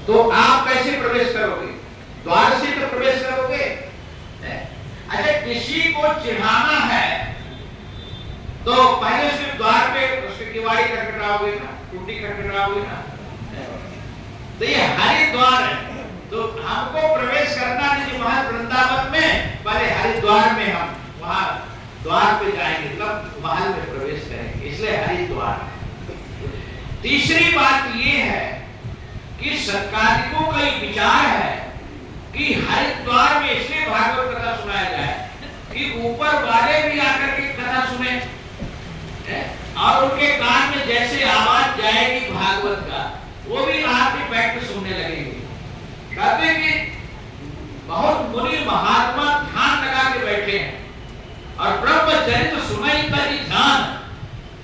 तो आप कैसे प्रवेश करोगे? द्वार से तो प्रवेश करोगे। अच्छा, किसी को चिढ़ाना है तो पहले उसके द्वार पे उसके किवाड़ी खटखटाओगे ना, कुंडी खटखटाओगे ना। तो ये हरिद्वार है, तो हमको प्रवेश करना नहीं महल वृंदावन में, पहले हरिद्वार में हम वहां द्वार पे जाएंगे तब महल में प्रवेश करेंगे, इसलिए हरिद्वार। तीसरी बात ये है कि सरकारियों का ये विचार है कि हरिद्वार में इसलिए भागवत कथा सुनाया जाए कि ऊपर वाले भी आकर के कथा सुने और उनके कान में जैसे आवाज जाएगी भागवत का, वो भी आपके बैठ के सुनने लगेंगे। कहते कि बहुत मुनि महात्मा ध्यान लगा के बैठे हैं और ब्रह्मचरित्र सुनाई तरी ध्यान,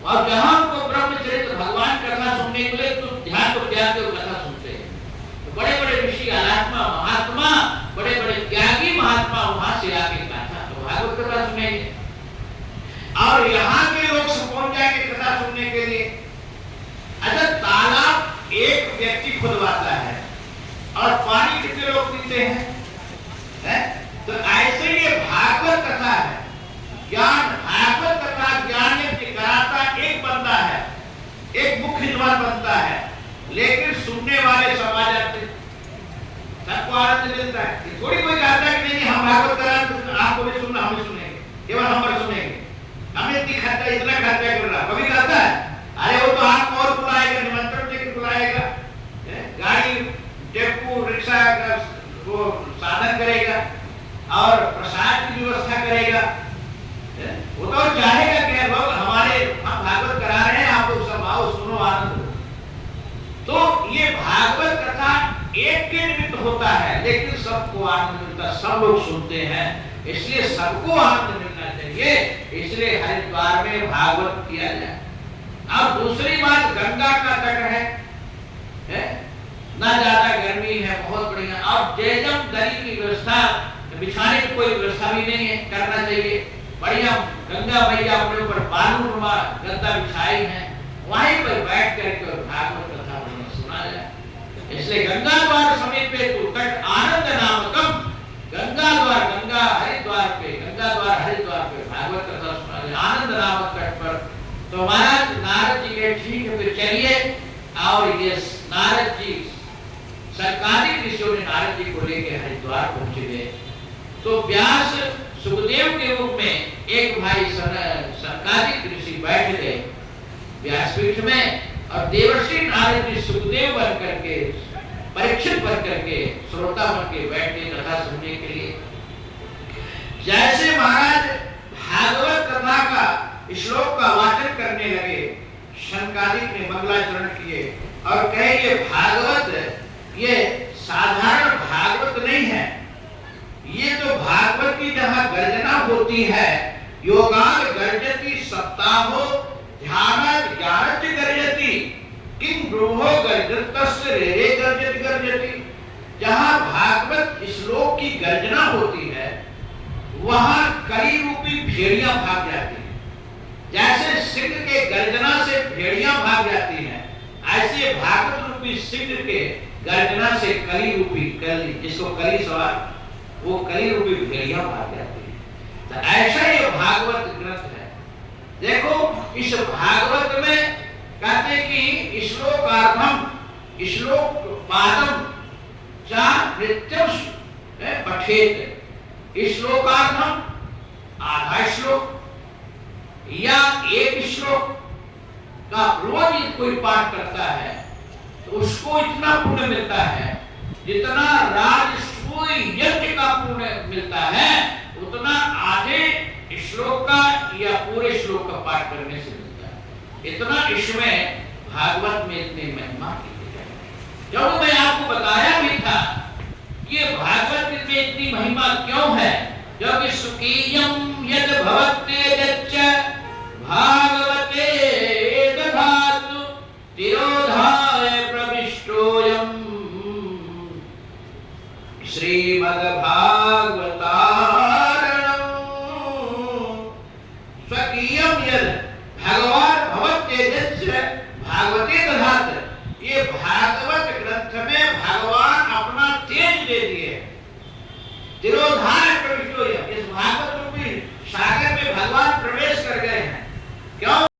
और जहां को ब्रह्मचरित्र भगवान कथा सुनने के लिए तो ध्यान को त्याग के कथा सुनते हैं। तो बड़े बड़े ऋषि अनात्मा महात्मा, बड़े बड़े त्यागी महात्मा वहां से आके कथा तो भागवत कथा सुनेंगे, और यहाँ के लोग पहुंच जाएंगे कथा सुनने के लिए। अच्छा, तालाब एक व्यक्ति खुदवाता है और पानी कितने लोग पीते हैं? तो ऐसे ये भागवत कथा है, ज्ञान भागवत कथा ज्ञान कराता एक बंदा है, एक मुख्य जवान बनता है, लेकिन सुनने वाले समाज आते, सबको आनंद मिलता है। थोड़ी कोई कहता है कि नहीं हम भागवत करा आपको भी सुनना, हम भी सुनेंगे, केवल हम पर सुनेंगे, हमें इतना खर्चा कर रहा। कभी कहता है अरे वो तो आपको और बुलाएगा, निमंत्रण देकर बुलाएगा, गाड़ी टेम्पू रिक्शा का वो साधन करेगा और प्रसाद की व्यवस्था करेगा। वो तो चाहेगा कि लोग हमारे हम भागवत करा रहे हैं, आप लोग सब आओ सुनो आनंद लो। तो ये भागवत कथा एक के निमित्त होता है, लेकिन सबको आनंद मिलता, सब लोग सुनते हैं, इसलिए सबको आनंद मिलना चाहिए, इसलिए हरिद्वार में भागवत किया जाए। अब दूसरी बात, गंगा का तट है ना, ज्यादा गर्मी है, बहुत बढ़िया। अब जैजम दरी की व्यवस्था, बिछाने की कोई व्यवस्था भी नहीं है, करना चाहिए बढ़िया। गंगा मैया अपने ऊपर बालू नुमा गद्दा बिछाई है, वहीं पर बैठ करके और भागवत कथा सुना जाए। इसलिए गंगा द्वार समीप तट आनंद नामकम, गंगा द्वार, गंगा हरिद्वार पे, गंगा द्वार हरिद्वार पे भागवत कथा सुना जाए आनंद नामक तट पर। तो महाराज नारद जी के ठीक है, फिर चलिए। और ये नारद जी, सरकारी ऋषियों ने नारद जी को लेकर हरिद्वार पहुंचे गए। तो व्यास सुखदेव के रूप में एक भाई सरकारी ऋषि बैठ गए व्यासपीठ में, और देवर्षि नारद जी सुखदेव बन करके, परीक्षित बन करके, श्रोता बन के बैठ गए कथा सुनने के लिए। जैसे महाराज भागवत कथा का श्लोक का वाचन करने लगे, शनकादिक ने मंगलाचरण किए और कहे ये भागवत ये साधारण भागवत नहीं है, ये तो भागवत की जहां गर्जना होती है, योगान गर्जति सप्ताहो ध्यानात् ज्ञानच गर्जति किं ब्रह्मो गर्जतस्य रे गर्जति गर्जति। जहां भागवत श्लोक की गर्जना होती है, वहां कली रूपी भेड़ियां भाग जाती हैं। जैसे सिंह के गर्जना से भेड़ियां भाग जाती हैं, ऐसे भागवत रूपी सिंह के गर्जना से कली रूपी, कली जिसको कली सवार, वो कली रूपी भेड़ियां भाग जाती हैं। तो ऐसा ये भागवत ग्रंथ है। देखो इस भागवत में कहते कि श्लोकार्धम, श्लोक पादम चा नित्यम पठेत, श्लोकार्धम आधा श्लोक या एक श्लोक का रोज कोई पाठ करता है तो उसको इतना पुण्य मिलता है जितना राजसूय यज्ञ का पुण्य मिलता है, उतना आधे श्लोक का या पूरे श्लोक का पाठ करने से मिलता है। इतना इसमें भागवत में इतनी महिमा की है। जब मैं आपको बताया भी था कि ये भागवत में इतनी महिमा क्यों है, जब सुकीयम यद भवत्येजच्च भागवते दधातु तिरोधाय प्रविष्टोयम् श्रीमद्भागवतारणम् स्वकीयम यद भगवान भवत्येजच्च भागवते दधातु। ये भागवत ग्रंथ में भगवान तिरोधान प्रविष्टो यः। इस भागवत रूपी सागर में भगवान प्रवेश कर गए हैं। क्यों?